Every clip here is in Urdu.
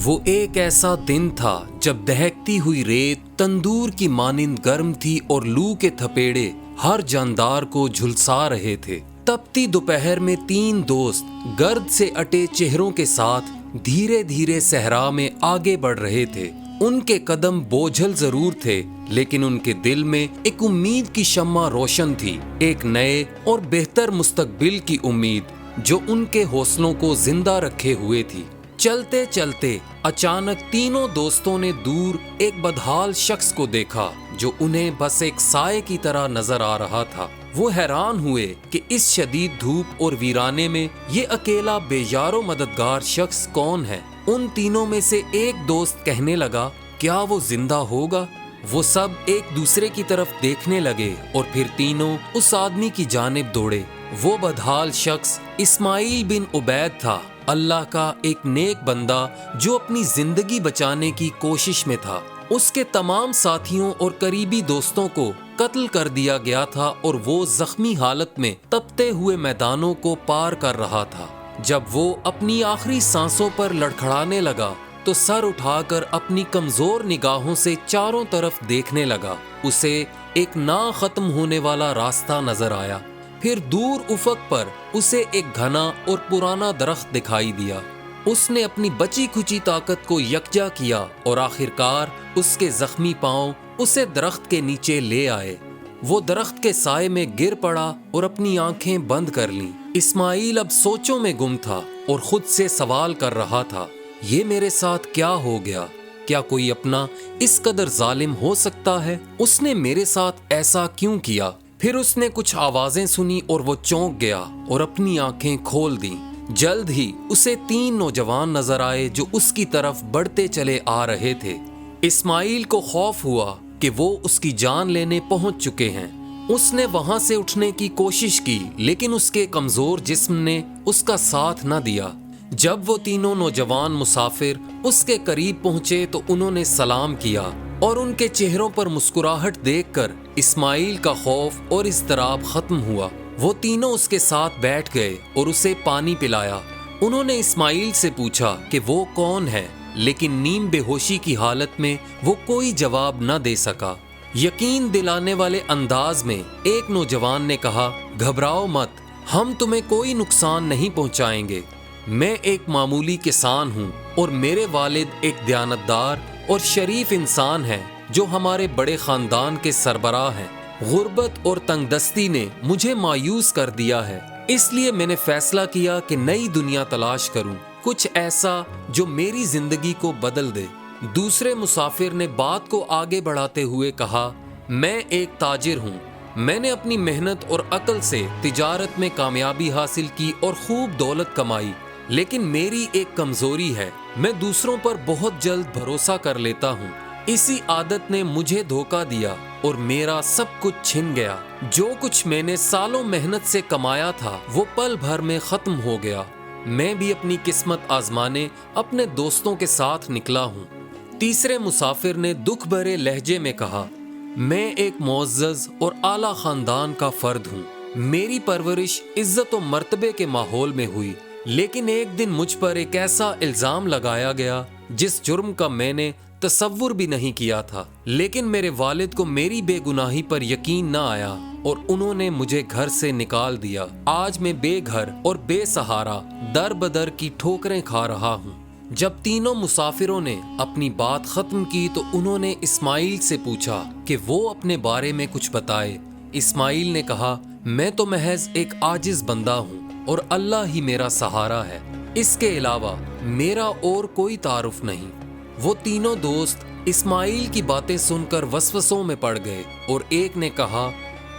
وہ ایک ایسا دن تھا جب دہکتی ہوئی ریت تندور کی مانند گرم تھی اور لو کے تھپیڑے ہر جاندار کو جھلسا رہے تھے۔ تپتی دوپہر میں تین دوست گرد سے اٹے چہروں کے ساتھ دھیرے دھیرے صحرا میں آگے بڑھ رہے تھے۔ ان کے قدم بوجھل ضرور تھے، لیکن ان کے دل میں ایک امید کی شمع روشن تھی، ایک نئے اور بہتر مستقبل کی امید جو ان کے حوصلوں کو زندہ رکھے ہوئے تھی۔ چلتے چلتے اچانک تینوں دوستوں نے دور ایک بدحال شخص کو دیکھا جو انہیں بس ایک سائے کی طرح نظر آ رہا تھا۔ وہ حیران ہوئے کہ اس شدید دھوپ اور ویرانے میں یہ اکیلا بے یار و مددگار شخص کون ہے۔ ان تینوں میں سے ایک دوست کہنے لگا، کیا وہ زندہ ہوگا؟ وہ سب ایک دوسرے کی طرف دیکھنے لگے اور پھر تینوں اس آدمی کی جانب دوڑے۔ وہ بدحال شخص اسماعیل بن عبید تھا، اللہ کا ایک نیک بندہ جو اپنی زندگی بچانے کی کوشش میں تھا۔ اس کے تمام ساتھیوں اور قریبی دوستوں کو قتل کر دیا گیا تھا اور وہ زخمی حالت میں تپتے ہوئے میدانوں کو پار کر رہا تھا۔ جب وہ اپنی آخری سانسوں پر لڑکھڑانے لگا تو سر اٹھا کر اپنی کمزور نگاہوں سے چاروں طرف دیکھنے لگا۔ اسے ایک نا ختم ہونے والا راستہ نظر آیا۔ پھر دور افق پر اسے ایک گھنا اور پرانا درخت دکھائی دیا۔ اس نے اپنی بچی کھچی طاقت کو یکجا کیا اور آخرکار اس کے زخمی پاؤں اسے درخت کے نیچے لے آئے۔ وہ درخت کے سائے میں گر پڑا اور اپنی آنکھیں بند کر لیں۔ اسماعیل اب سوچوں میں گم تھا اور خود سے سوال کر رہا تھا، یہ میرے ساتھ کیا ہو گیا؟ کیا کوئی اپنا اس قدر ظالم ہو سکتا ہے؟ اس نے میرے ساتھ ایسا کیوں کیا؟ پھر اس نے کچھ آوازیں سنی اور وہ چونک گیا اور اپنی آنکھیں کھول دیں۔ جلد ہی اسے تین نوجوان نظر آئے جو اس کی طرف بڑھتے چلے آ رہے تھے۔ اسماعیل کو خوف ہوا کہ وہ اس کی جان لینے پہنچ چکے ہیں۔ اس نے وہاں سے اٹھنے کی کوشش کی، لیکن اس کے کمزور جسم نے اس کا ساتھ نہ دیا۔ جب وہ تینوں نوجوان مسافر اس کے قریب پہنچے تو انہوں نے سلام کیا اور ان کے چہروں پر مسکراہٹ دیکھ کر اسماعیل کا خوف اور اضطراب ختم ہوا۔ وہ تینوں اس کے ساتھ بیٹھ گئے اور اسے پانی پلایا۔ انہوں نے اسماعیل سے پوچھا کہ وہ کون ہے، لیکن نیم بے ہوشی کی حالت میں وہ کوئی جواب نہ دے سکا۔ یقین دلانے والے انداز میں ایک نوجوان نے کہا، گھبراؤ مت، ہم تمہیں کوئی نقصان نہیں پہنچائیں گے۔ میں ایک معمولی کسان ہوں اور میرے والد ایک دیانتدار اور شریف انسان ہیں جو ہمارے بڑے خاندان کے سربراہ ہیں۔ غربت اور تنگ دستی نے مجھے مایوس کر دیا ہے، اس لیے میں نے فیصلہ کیا کہ نئی دنیا تلاش کروں، کچھ ایسا جو میری زندگی کو بدل دے۔ دوسرے مسافر نے بات کو آگے بڑھاتے ہوئے کہا، میں ایک تاجر ہوں۔ میں نے اپنی محنت اور عقل سے تجارت میں کامیابی حاصل کی اور خوب دولت کمائی، لیکن میری ایک کمزوری ہے، میں دوسروں پر بہت جلد بھروسہ کر لیتا ہوں۔ اسی عادت نے مجھے دھوکہ دیا اور میرا سب کچھ چھن گیا۔ جو کچھ میں نے سالوں محنت سے کمایا تھا وہ پل بھر میں ختم ہو گیا۔ میں بھی اپنی قسمت آزمانے اپنے دوستوں کے ساتھ نکلا ہوں۔ تیسرے مسافر نے دکھ بھرے لہجے میں کہا، میں ایک معزز اور اعلیٰ خاندان کا فرد ہوں۔ میری پرورش عزت و مرتبے کے ماحول میں ہوئی، لیکن ایک دن مجھ پر ایک ایسا الزام لگایا گیا جس جرم کا میں نے تصور بھی نہیں کیا تھا، لیکن میرے والد کو میری بے گناہی پر یقین نہ آیا اور انہوں نے مجھے گھر سے نکال دیا۔ آج میں بے گھر اور بے سہارا در بدر کی ٹھوکریں کھا رہا ہوں۔ جب تینوں مسافروں نے اپنی بات ختم کی تو انہوں نے اسماعیل سے پوچھا کہ وہ اپنے بارے میں کچھ بتائے۔ اسماعیل نے کہا، میں تو محض ایک عاجز بندہ ہوں اور اللہ ہی میرا سہارا ہے، اس کے علاوہ میرا اور کوئی تعارف نہیں۔ وہ تینوں دوست اسماعیل کی باتیں سن کر وسوسوں میں پڑ گئے اور ایک نے کہا،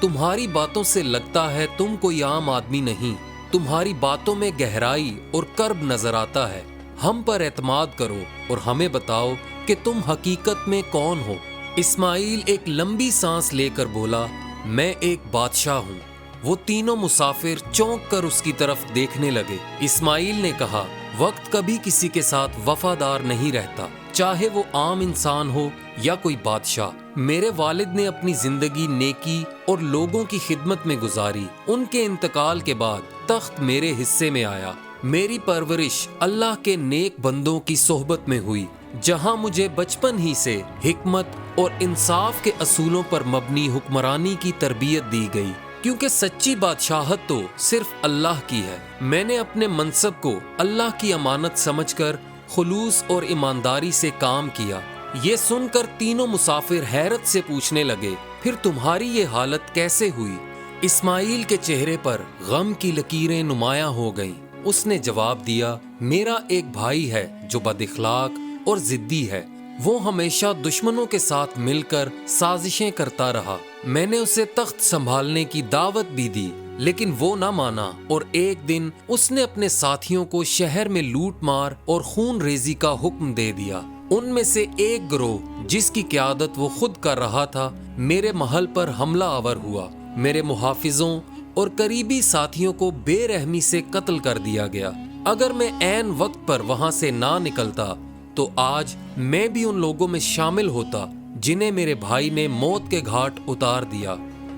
تمہاری باتوں سے لگتا ہے تم کوئی عام آدمی نہیں، تمہاری باتوں میں گہرائی اور کرب نظر آتا ہے۔ ہم پر اعتماد کرو اور ہمیں بتاؤ کہ تم حقیقت میں کون ہو۔ اسماعیل ایک لمبی سانس لے کر بولا، میں ایک بادشاہ ہوں۔ وہ تینوں مسافر چونک کر اس کی طرف دیکھنے لگے۔ اسماعیل نے کہا، وقت کبھی کسی کے ساتھ وفادار نہیں رہتا، چاہے وہ عام انسان ہو یا کوئی بادشاہ۔ میرے والد نے اپنی زندگی نیکی اور لوگوں کی خدمت میں گزاری۔ ان کے انتقال کے بعد تخت میرے حصے میں آیا۔ میری پرورش اللہ کے نیک بندوں کی صحبت میں ہوئی، جہاں مجھے بچپن ہی سے حکمت اور انصاف کے اصولوں پر مبنی حکمرانی کی تربیت دی گئی، کیونکہ سچی بادشاہت تو صرف اللہ کی ہے۔ میں نے اپنے منصب کو اللہ کی امانت سمجھ کر خلوص اور ایمانداری سے کام کیا۔ یہ سن کر تینوں مسافر حیرت سے پوچھنے لگے، پھر تمہاری یہ حالت کیسے ہوئی؟ اسماعیل کے چہرے پر غم کی لکیریں نمایاں ہو گئیں۔ اس نے جواب دیا، میرا ایک بھائی ہے جو بد اخلاق اور ضدی ہے، وہ ہمیشہ دشمنوں کے ساتھ مل کر سازشیں کرتا رہا۔ میں نے اسے تخت سنبھالنے کی دعوت بھی دی، لیکن وہ نہ مانا، اور ایک دن اس نے اپنے ساتھیوں کو شہر میں لوٹ مار اور خون ریزی کا حکم دے دیا۔ ان میں سے ایک گروہ جس کی قیادت وہ خود کر رہا تھا، میرے محل پر حملہ آور ہوا۔ میرے محافظوں اور قریبی ساتھیوں کو بے رحمی سے قتل کر دیا گیا۔ اگر میں عین وقت پر وہاں سے نہ نکلتا تو آج میں بھی ان لوگوں میں شامل ہوتا جنہیں میرے بھائی نے موت کے گھاٹ اتار دیا،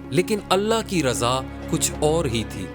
لیکن اللہ کی رضا کچھ اور ہی تھی۔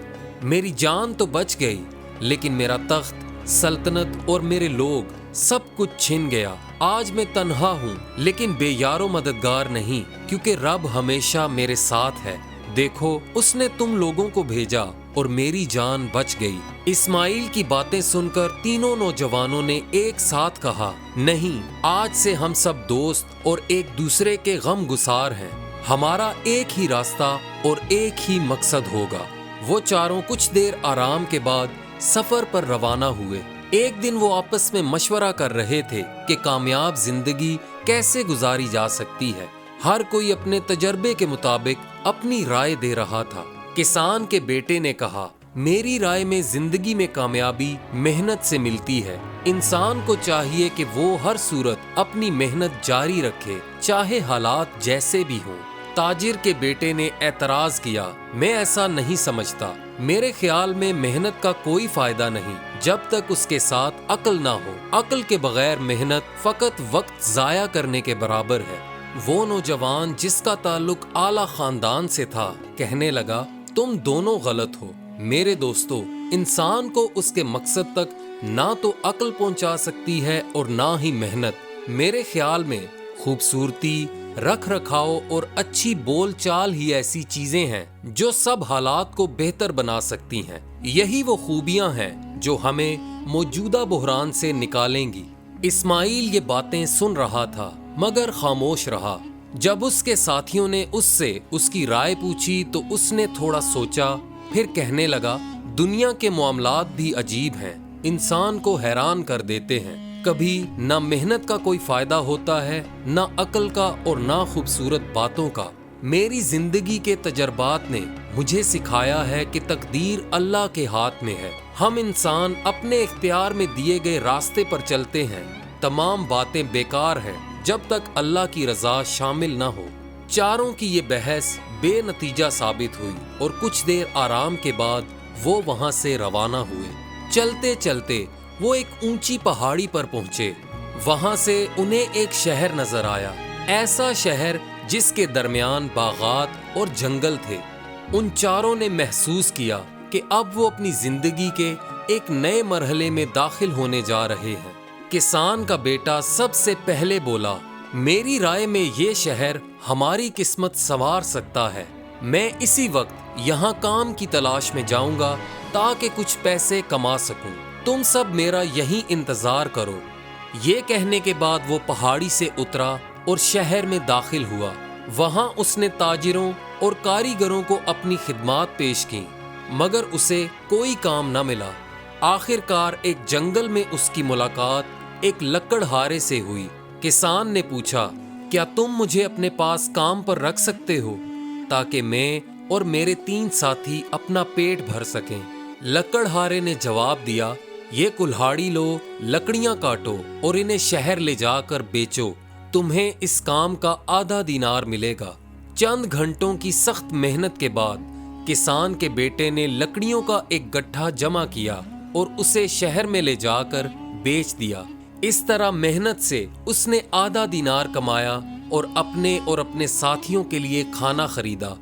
میری جان تو بچ گئی، لیکن میرا تخت، سلطنت اور میرے لوگ سب کچھ چھن گیا۔ آج میں تنہا ہوں، لیکن بے یار و مددگار نہیں، کیونکہ رب ہمیشہ میرے ساتھ ہے۔ دیکھو، اس نے تم لوگوں کو بھیجا اور میری جان بچ گئی۔ اسماعیل کی باتیں سن کر تینوں نوجوانوں نے ایک ساتھ کہا، نہیں، آج سے ہم سب دوست اور ایک دوسرے کے غم گسار ہیں۔ ہمارا ایک ہی راستہ اور ایک ہی مقصد ہوگا۔ وہ چاروں کچھ دیر آرام کے بعد سفر پر روانہ ہوئے۔ ایک دن وہ آپس میں مشورہ کر رہے تھے کہ کامیاب زندگی کیسے گزاری جا سکتی ہے۔ ہر کوئی اپنے تجربے کے مطابق اپنی رائے دے رہا تھا۔ کسان کے بیٹے نے کہا، میری رائے میں زندگی میں کامیابی محنت سے ملتی ہے۔ انسان کو چاہیے کہ وہ ہر صورت اپنی محنت جاری رکھے، چاہے حالات جیسے بھی ہوں۔ تاجر کے بیٹے نے اعتراض کیا، میں ایسا نہیں سمجھتا۔ میرے خیال میں محنت کا کوئی فائدہ نہیں جب تک اس کے ساتھ عقل نہ ہو۔ عقل کے بغیر محنت فقط وقت ضائع کرنے کے برابر ہے۔ وہ نوجوان جس کا تعلق اعلیٰ خاندان سے تھا کہنے لگا، تم دونوں غلط ہو۔ میرے دوستو، انسان کو اس کے مقصد تک نہ تو عقل پہنچا سکتی ہے اور نہ ہی محنت۔ میرے خیال میں خوبصورتی، رکھ رکھاؤ اور اچھی بول چال ہی ایسی چیزیں ہیں جو سب حالات کو بہتر بنا سکتی ہیں۔ یہی وہ خوبیاں ہیں جو ہمیں موجودہ بحران سے نکالیں گی۔ اسماعیل یہ باتیں سن رہا تھا مگر خاموش رہا۔ جب اس کے ساتھیوں نے اس سے اس کی رائے پوچھی تو اس نے تھوڑا سوچا، پھر کہنے لگا، دنیا کے معاملات بھی عجیب ہیں، انسان کو حیران کر دیتے ہیں۔ کبھی نہ محنت کا کوئی فائدہ ہوتا ہے، نہ عقل کا اور نہ خوبصورت باتوں کا۔ میری زندگی کے تجربات نے مجھے سکھایا ہے کہ تقدیر اللہ کے ہاتھ میں ہے۔ ہم انسان اپنے اختیار میں دیے گئے راستے پر چلتے ہیں۔ تمام باتیں بیکار ہیں جب تک اللہ کی رضا شامل نہ ہو۔ چاروں کی یہ بحث بے نتیجہ ثابت ہوئی اور کچھ دیر آرام کے بعد وہ وہاں سے روانہ ہوئے۔ چلتے چلتے وہ ایک اونچی پہاڑی پر پہنچے۔ وہاں سے انہیں ایک شہر نظر آیا، ایسا شہر جس کے درمیان باغات اور جنگل تھے۔ ان چاروں نے محسوس کیا کہ اب وہ اپنی زندگی کے ایک نئے مرحلے میں داخل ہونے جا رہے ہیں۔ کسان کا بیٹا سب سے پہلے بولا، میری رائے میں یہ شہر ہماری قسمت سنوار سکتا ہے۔ میں اسی وقت یہاں کام کی تلاش میں جاؤں گا تاکہ کچھ پیسے کما سکوں۔ تم سب میرا یہیں انتظار کرو۔ یہ کہنے کے بعد وہ پہاڑی سے اترا اور شہر میں داخل ہوا۔ وہاں اس نے تاجروں اور کاریگروں کو اپنی خدمات پیش کی، مگر اسے کوئی کام نہ ملا۔ آخر کار ایک جنگل میں اس کی ملاقات ایک لکڑہارے سے ہوئی۔ کسان نے پوچھا، کیا تم مجھے اپنے پاس کام پر رکھ سکتے ہو تاکہ میں اور میرے 3 ساتھی اپنا پیٹ بھر سکیں؟ لکڑہارے نے جواب دیا، یہ کلہاڑی لو، لکڑیاں کاٹو اور انہیں شہر لے جا کر بیچو، تمہیں اس کام کا آدھا دینار ملے گا۔ چند گھنٹوں کی سخت محنت کے بعد کسان کے بیٹے نے لکڑیوں کا ایک گٹھا جمع کیا اور اسے شہر میں لے جا کر بیچ دیا۔ اس طرح محنت سے اس نے آدھا دینار کمایا اور اپنے ساتھیوں کے لیے کھانا خریدا۔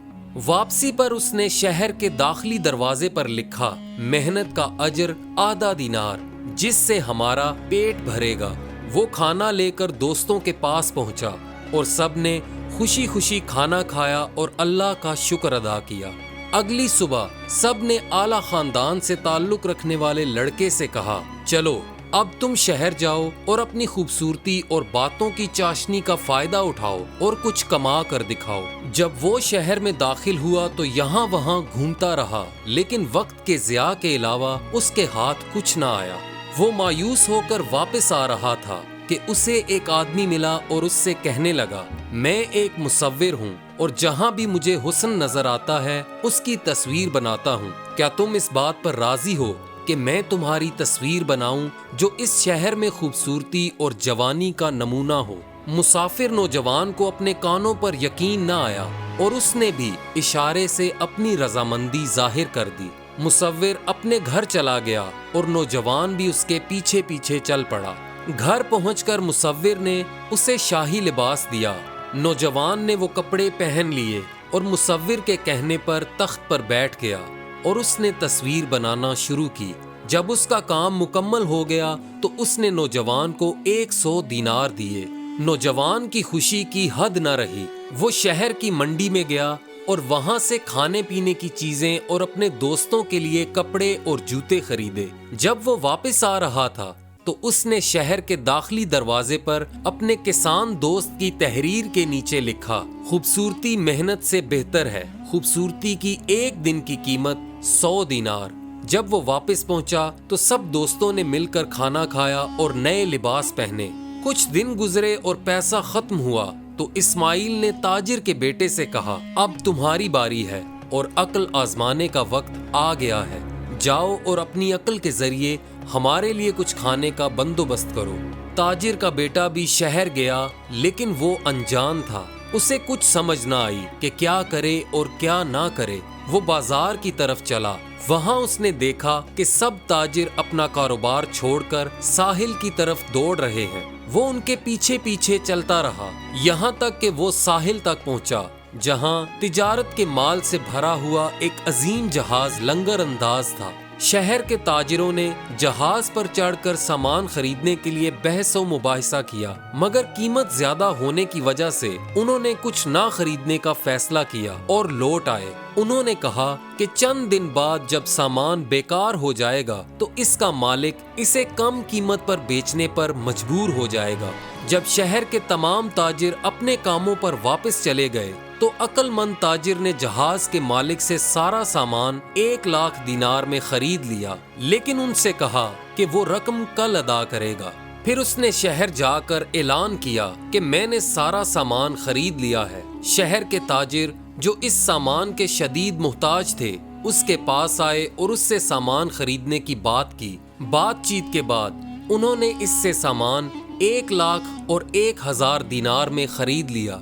واپسی پر اس نے شہر کے داخلی دروازے پر لکھا، محنت کا اجر آدھا دینار، جس سے ہمارا پیٹ بھرے گا۔ وہ کھانا لے کر دوستوں کے پاس پہنچا اور سب نے خوشی خوشی کھانا کھایا اور اللہ کا شکر ادا کیا۔ اگلی صبح سب نے اعلیٰ خاندان سے تعلق رکھنے والے لڑکے سے کہا، چلو اب تم شہر جاؤ اور اپنی خوبصورتی اور باتوں کی چاشنی کا فائدہ اٹھاؤ اور کچھ کما کر دکھاؤ۔ جب وہ شہر میں داخل ہوا تو یہاں وہاں گھومتا رہا، لیکن وقت کے ضیاع کے علاوہ اس کے ہاتھ کچھ نہ آیا۔ وہ مایوس ہو کر واپس آ رہا تھا کہ اسے ایک آدمی ملا اور اس سے کہنے لگا، میں ایک مصور ہوں اور جہاں بھی مجھے حسن نظر آتا ہے اس کی تصویر بناتا ہوں۔ کیا تم اس بات پر راضی ہو کہ میں تمہاری تصویر بناؤں جو اس شہر میں خوبصورتی اور جوانی کا نمونہ ہو؟ مسافر نوجوان کو اپنے کانوں پر یقین نہ آیا اور اس نے بھی اشارے سے اپنی رضامندی ظاہر کر دی۔ مصور اپنے گھر چلا گیا اور نوجوان بھی اس کے پیچھے پیچھے چل پڑا۔ گھر پہنچ کر مصور نے اسے شاہی لباس دیا۔ نوجوان نے وہ کپڑے پہن لیے اور مصور کے کہنے پر تخت پر بیٹھ گیا اور اس نے تصویر بنانا شروع کی۔ جب اس کا کام مکمل ہو گیا تو اس نے نوجوان کو 100 دینار دیے۔ نوجوان کی خوشی کی حد نہ رہی۔ وہ شہر کی منڈی میں گیا اور وہاں سے کھانے پینے کی چیزیں اور اپنے دوستوں کے لیے کپڑے اور جوتے خریدے۔ جب وہ واپس آ رہا تھا تو اس نے شہر کے داخلی دروازے پر اپنے کسان دوست کی تحریر کے نیچے لکھا، خوبصورتی محنت سے بہتر ہے، خوبصورتی کی ایک دن کی قیمت 100 دینار۔ جب وہ واپس پہنچا تو سب دوستوں نے مل کر کھانا کھایا اور نئے لباس پہنے۔ کچھ دن گزرے اور پیسہ ختم ہوا تو اسماعیل نے تاجر کے بیٹے سے کہا، اب تمہاری باری ہے اور عقل آزمانے کا وقت آ گیا ہے۔ جاؤ اور اپنی عقل کے ذریعے ہمارے لیے کچھ کھانے کا بندوبست کرو۔ تاجر کا بیٹا بھی شہر گیا، لیکن وہ انجان تھا۔ اسے کچھ سمجھ نہ آئی کہ کیا کرے اور کیا نہ کرے۔ وہ بازار کی طرف چلا۔ وہاں اس نے دیکھا کہ سب تاجر اپنا کاروبار چھوڑ کر ساحل کی طرف دوڑ رہے ہیں۔ وہ ان کے پیچھے پیچھے چلتا رہا، یہاں تک کہ وہ ساحل تک پہنچا، جہاں تجارت کے مال سے بھرا ہوا ایک عظیم جہاز لنگر انداز تھا۔ شہر کے تاجروں نے جہاز پر چڑھ کر سامان خریدنے کے لیے بحث و مباحثہ کیا، مگر قیمت زیادہ ہونے کی وجہ سے انہوں نے کچھ نہ خریدنے کا فیصلہ کیا اور لوٹ آئے۔ انہوں نے کہا کہ چند دن بعد جب سامان بیکار ہو جائے گا تو اس کا مالک اسے کم قیمت پر بیچنے پر مجبور ہو جائے گا۔ جب شہر کے تمام تاجر اپنے کاموں پر واپس چلے گئے تو عقل مند تاجر نے جہاز کے مالک سے سارا سامان 1,00,000 دینار میں خرید لیا، لیکن ان سے کہا کہ وہ رقم کل ادا کرے گا۔ پھر اس نے شہر جا کر اعلان کیا کہ میں نے سارا سامان خرید لیا ہے۔ شہر کے تاجر جو اس سامان کے شدید محتاج تھے اس کے پاس آئے اور اس سے سامان خریدنے کی بات کی۔ بات چیت کے بعد انہوں نے اس سے سامان 1,00,000 اور 1,000 دینار میں خرید لیا۔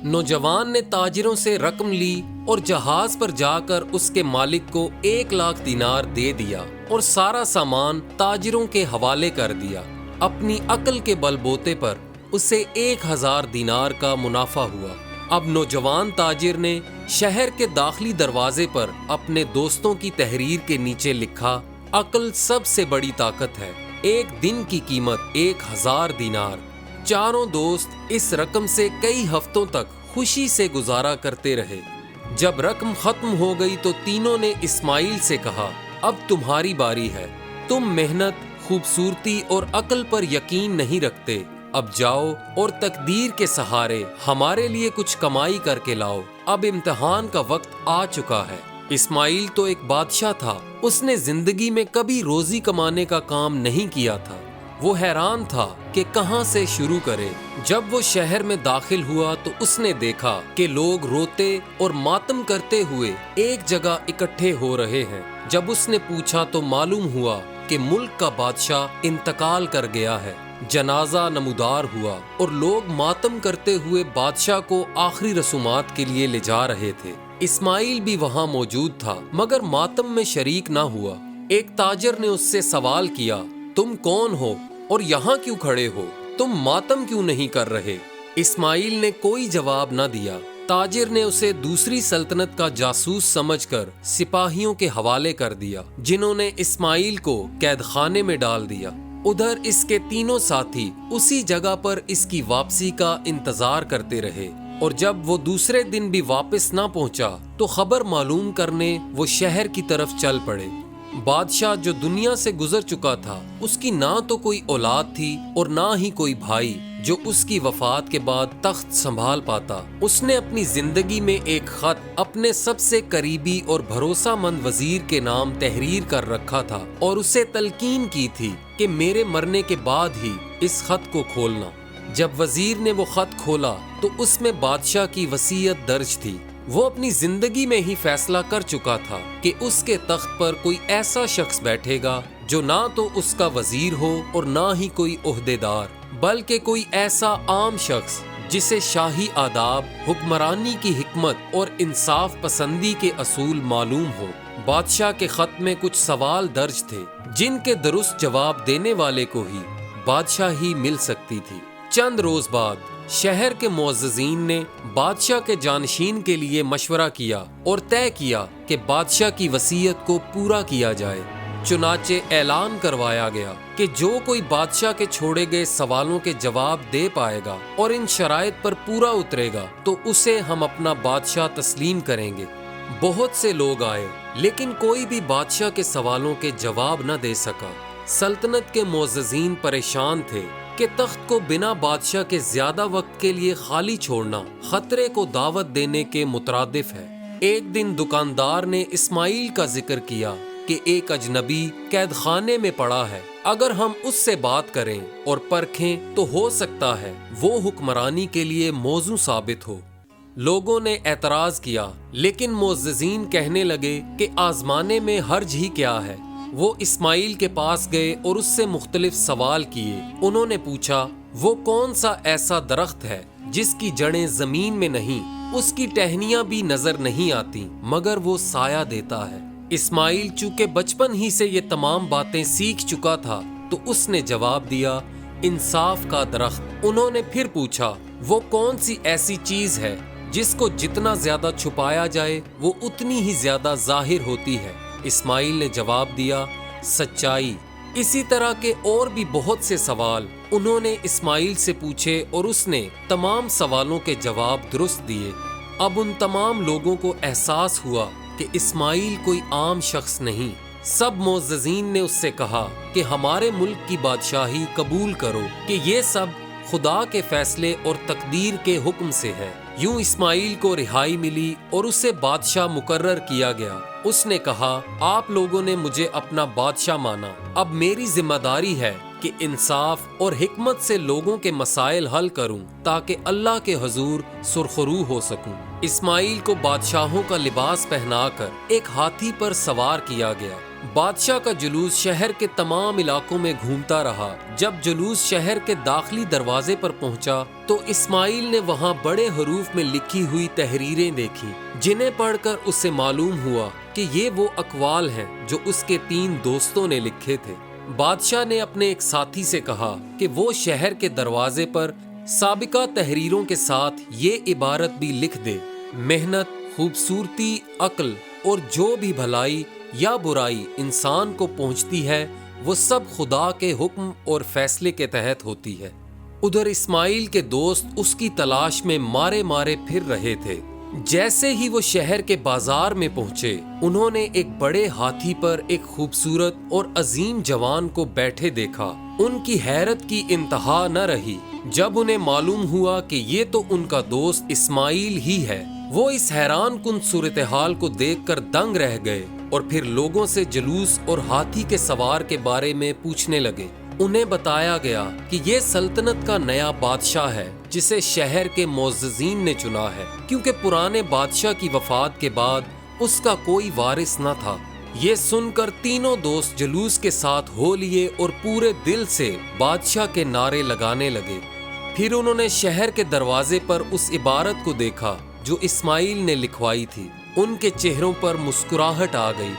نوجوان نے تاجروں سے رقم لی اور جہاز پر جا کر اس کے مالک کو 1,00,000 دینار دے دیا اور سارا سامان تاجروں کے حوالے کر دیا۔ اپنی عقل کے بل بوتے پر اسے 1,000 دینار کا منافع ہوا۔ اب نوجوان تاجر نے شہر کے داخلی دروازے پر اپنے دوستوں کی تحریر کے نیچے لکھا، عقل سب سے بڑی طاقت ہے، ایک دن کی قیمت 1,000 دینار۔ چاروں دوست اس رقم سے کئی ہفتوں تک خوشی سے گزارا کرتے رہے۔ جب رقم ختم ہو گئی تو تینوں نے اسماعیل سے کہا، اب تمہاری باری ہے، تم محنت، خوبصورتی اور عقل پر یقین نہیں رکھتے، اب جاؤ اور تقدیر کے سہارے ہمارے لیے کچھ کمائی کر کے لاؤ، اب امتحان کا وقت آ چکا ہے۔ اسماعیل تو ایک بادشاہ تھا، اس نے زندگی میں کبھی روزی کمانے کا کام نہیں کیا تھا۔ وہ حیران تھا کہ کہاں سے شروع کرے۔ جب وہ شہر میں داخل ہوا تو اس نے دیکھا کہ لوگ روتے اور ماتم کرتے ہوئے ایک جگہ اکٹھے ہو رہے ہیں۔ جب اس نے پوچھا تو معلوم ہوا کہ ملک کا بادشاہ انتقال کر گیا ہے۔ جنازہ نمودار ہوا اور لوگ ماتم کرتے ہوئے بادشاہ کو آخری رسومات کے لیے لے جا رہے تھے۔ اسماعیل بھی وہاں موجود تھا مگر ماتم میں شریک نہ ہوا۔ ایک تاجر نے اس سے سوال کیا، تم کون ہو اور یہاں کیوں کھڑے ہو؟ تم ماتم کیوں نہیں کر رہے؟ اسماعیل نے کوئی جواب نہ دیا۔ تاجر نے اسے دوسری سلطنت کا جاسوس سمجھ کر سپاہیوں کے حوالے کر دیا، جنہوں نے اسماعیل کو قید خانے میں ڈال دیا۔ ادھر اس کے تینوں ساتھی اسی جگہ پر اس کی واپسی کا انتظار کرتے رہے، اور جب وہ دوسرے دن بھی واپس نہ پہنچا تو خبر معلوم کرنے وہ شہر کی طرف چل پڑے۔ بادشاہ جو دنیا سے گزر چکا تھا، اس کی نہ تو کوئی اولاد تھی اور نہ ہی کوئی بھائی جو اس کی وفات کے بعد تخت سنبھال پاتا۔ اس نے اپنی زندگی میں ایک خط اپنے سب سے قریبی اور بھروسہ مند وزیر کے نام تحریر کر رکھا تھا اور اسے تلقین کی تھی کہ میرے مرنے کے بعد ہی اس خط کو کھولنا۔ جب وزیر نے وہ خط کھولا تو اس میں بادشاہ کی وصیت درج تھی۔ وہ اپنی زندگی میں ہی فیصلہ کر چکا تھا کہ اس کے تخت پر کوئی ایسا شخص بیٹھے گا جو نہ تو اس کا وزیر ہو اور نہ ہی کوئی عہدیدار، بلکہ کوئی ایسا عام شخص جسے شاہی آداب، حکمرانی کی حکمت اور انصاف پسندی کے اصول معلوم ہو۔ بادشاہ کے خط میں کچھ سوال درج تھے جن کے درست جواب دینے والے کو ہی بادشاہی مل سکتی تھی۔ چند روز بعد شہر کے معززین نے بادشاہ کے جانشین کے لیے مشورہ کیا اور طے کیا کہ بادشاہ کی وصیت کو پورا کیا جائے۔ چنانچہ اعلان کروایا گیا کہ جو کوئی بادشاہ کے چھوڑے گئے سوالوں کے جواب دے پائے گا اور ان شرائط پر پورا اترے گا تو اسے ہم اپنا بادشاہ تسلیم کریں گے۔ بہت سے لوگ آئے لیکن کوئی بھی بادشاہ کے سوالوں کے جواب نہ دے سکا۔ سلطنت کے معززین پریشان تھے کہ تخت کو بنا بادشاہ کے زیادہ وقت کے لیے خالی چھوڑنا خطرے کو دعوت دینے کے مترادف ہے۔ ایک دن دکاندار نے اسماعیل کا ذکر کیا کہ ایک اجنبی قید خانے میں پڑا ہے، اگر ہم اس سے بات کریں اور پرکھیں تو ہو سکتا ہے وہ حکمرانی کے لیے موزوں ثابت ہو۔ لوگوں نے اعتراض کیا لیکن معززین کہنے لگے کہ آزمانے میں حرج ہی کیا ہے۔ وہ اسماعیل کے پاس گئے اور اس سے مختلف سوال کیے۔ انہوں نے پوچھا، وہ کون سا ایسا درخت ہے جس کی جڑیں زمین میں نہیں، اس کی ٹہنیاں بھی نظر نہیں آتی مگر وہ سایہ دیتا ہے؟ اسماعیل چونکہ بچپن ہی سے یہ تمام باتیں سیکھ چکا تھا تو اس نے جواب دیا، انصاف کا درخت۔ انہوں نے پھر پوچھا، وہ کون سی ایسی چیز ہے جس کو جتنا زیادہ چھپایا جائے وہ اتنی ہی زیادہ ظاہر ہوتی ہے؟ اسماعیل نے جواب دیا، سچائی۔ اسی طرح کے اور بھی بہت سے سوال انہوں نے اسماعیل سے پوچھے اور اس نے تمام سوالوں کے جواب درست دیے۔ اب ان تمام لوگوں کو احساس ہوا کہ اسماعیل کوئی عام شخص نہیں۔ سب معززین نے اس سے کہا کہ ہمارے ملک کی بادشاہی قبول کرو کہ یہ سب خدا کے فیصلے اور تقدیر کے حکم سے ہے۔ یوں اسماعیل کو رہائی ملی اور اسے بادشاہ مقرر کیا گیا۔ اس نے کہا، آپ لوگوں نے مجھے اپنا بادشاہ مانا، اب میری ذمہ داری ہے کہ انصاف اور حکمت سے لوگوں کے مسائل حل کروں تاکہ اللہ کے حضور سرخرو ہو سکوں۔ اسماعیل کو بادشاہوں کا لباس پہنا کر ایک ہاتھی پر سوار کیا گیا۔ بادشاہ کا جلوس شہر کے تمام علاقوں میں گھومتا رہا۔ جب جلوس شہر کے داخلی دروازے پر پہنچا تو اسماعیل نے وہاں بڑے حروف میں لکھی ہوئی تحریریں دیکھی، جنہیں پڑھ کر اسے معلوم ہوا کہ یہ وہ اقوال ہیں جو اس کے 3 دوستوں نے لکھے تھے۔ بادشاہ نے اپنے ایک ساتھی سے کہا کہ وہ شہر کے دروازے پر سابقہ تحریروں کے ساتھ یہ عبارت بھی لکھ دے، محنت، خوبصورتی، عقل اور جو بھی بھلائی یا برائی انسان کو پہنچتی ہے وہ سب خدا کے حکم اور فیصلے کے تحت ہوتی ہے۔ ادھر اسماعیل کے دوست اس کی تلاش میں مارے مارے پھر رہے تھے۔ جیسے ہی وہ شہر کے بازار میں پہنچے، انہوں نے ایک بڑے ہاتھی پر ایک خوبصورت اور عظیم جوان کو بیٹھے دیکھا۔ ان کی حیرت کی انتہا نہ رہی جب انہیں معلوم ہوا کہ یہ تو ان کا دوست اسماعیل ہی ہے۔ وہ اس حیران کن صورتحال کو دیکھ کر دنگ رہ گئے اور پھر لوگوں سے جلوس اور ہاتھی کے سوار کے بارے میں پوچھنے لگے۔ انہیں بتایا گیا کہ یہ سلطنت کا نیا بادشاہ ہے جسے شہر کے معززین نے چنا ہے، کیونکہ پرانے بادشاہ کی وفات کے بعد اس کا کوئی وارث نہ تھا۔ یہ سن کر تینوں دوست جلوس کے ساتھ ہو لیے اور پورے دل سے بادشاہ کے نعرے لگانے لگے۔ پھر انہوں نے شہر کے دروازے پر اس عبارت کو دیکھا جو اسماعیل نے لکھوائی تھی۔ ان کے چہروں پر مسکراہٹ آ گئی،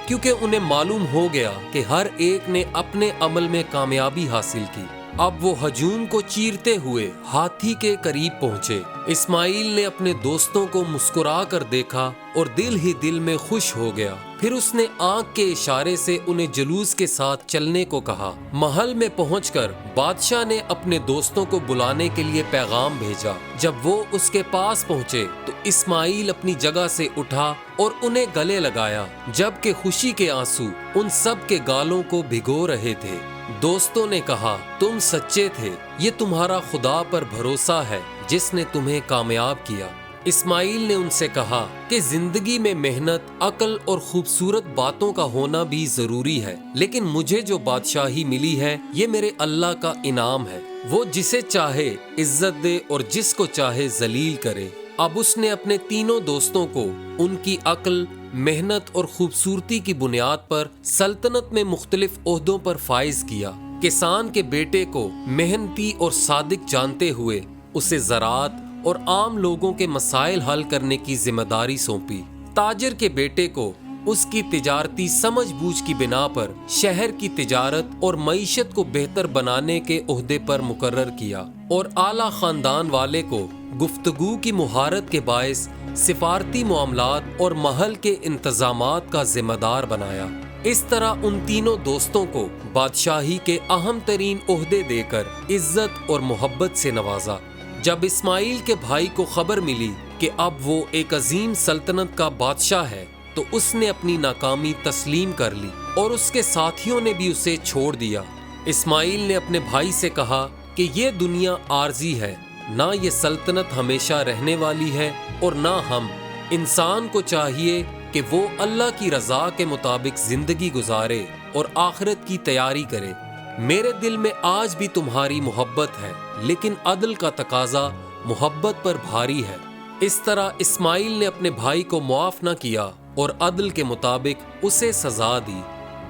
کیونکہ انہیں معلوم ہو گیا کہ ہر ایک نے اپنے عمل میں کامیابی حاصل کی۔ اب وہ ہجوم کو چیرتے ہوئے ہاتھی کے قریب پہنچے۔ اسماعیل نے اپنے دوستوں کو مسکرا کر دیکھا اور دل ہی دل میں خوش ہو گیا۔ پھر اس نے آنکھ کے اشارے سے انہیں جلوس کے ساتھ چلنے کو کہا۔ محل میں پہنچ کر بادشاہ نے اپنے دوستوں کو بلانے کے لیے پیغام بھیجا۔ جب وہ اس کے پاس پہنچے تو اسماعیل اپنی جگہ سے اٹھا اور انہیں گلے لگایا، جبکہ خوشی کے آنسو ان سب کے گالوں کو بھگو رہے تھے۔ دوستوں نے کہا، تم سچے تھے، یہ تمہارا خدا پر بھروسہ ہے جس نے تمہیں کامیاب کیا۔ اسماعیل نے ان سے کہا کہ زندگی میں محنت، عقل اور خوبصورت باتوں کا ہونا بھی ضروری ہے، لیکن مجھے جو بادشاہی ملی ہے یہ میرے اللہ کا انعام ہے۔ وہ جسے چاہے عزت دے اور جس کو چاہے ذلیل کرے۔ اب اس نے اپنے تینوں دوستوں کو ان کی عقل، محنت اور خوبصورتی کی بنیاد پر سلطنت میں مختلف عہدوں پر فائز کیا۔ کسان کے بیٹے کو محنتی اور صادق جانتے ہوئے اسے زراعت اور عام لوگوں کے مسائل حل کرنے کی ذمہ داری سونپی۔ تاجر کے بیٹے کو اس کی تجارتی سمجھ بوجھ کی بنا پر شہر کی تجارت اور معیشت کو بہتر بنانے کے عہدے پر مقرر کیا، اور اعلیٰ خاندان والے کو گفتگو کی مہارت کے باعث سفارتی معاملات اور محل کے انتظامات کا ذمہ دار بنایا۔ اس طرح ان تینوں دوستوں کو بادشاہی کے اہم ترین عہدے دے کر عزت اور محبت سے نوازا۔ جب اسماعیل کے بھائی کو خبر ملی کہ اب وہ ایک عظیم سلطنت کا بادشاہ ہے تو اس نے اپنی ناکامی تسلیم کر لی اور اس کے ساتھیوں نے بھی اسے چھوڑ دیا۔ اسماعیل نے اپنے بھائی سے کہا کہ یہ دنیا عارضی ہے، نہ یہ سلطنت ہمیشہ رہنے والی ہے، اور نہ ہم۔ انسان کو چاہیے کہ وہ اللہ کی رضا کے مطابق زندگی گزارے اور آخرت کی تیاری کرے۔ میرے دل میں آج بھی تمہاری محبت ہے، لیکن عدل کا تقاضا محبت پر بھاری ہے۔ اس طرح اسماعیل نے اپنے بھائی کو معاف نہ کیا اور عدل کے مطابق اسے سزا دی۔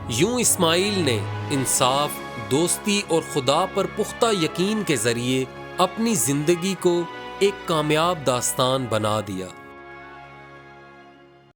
یوں اسماعیل نے انصاف، دوستی اور خدا پر پختہ یقین کے ذریعے اپنی زندگی کو ایک کامیاب داستان بنا دیا۔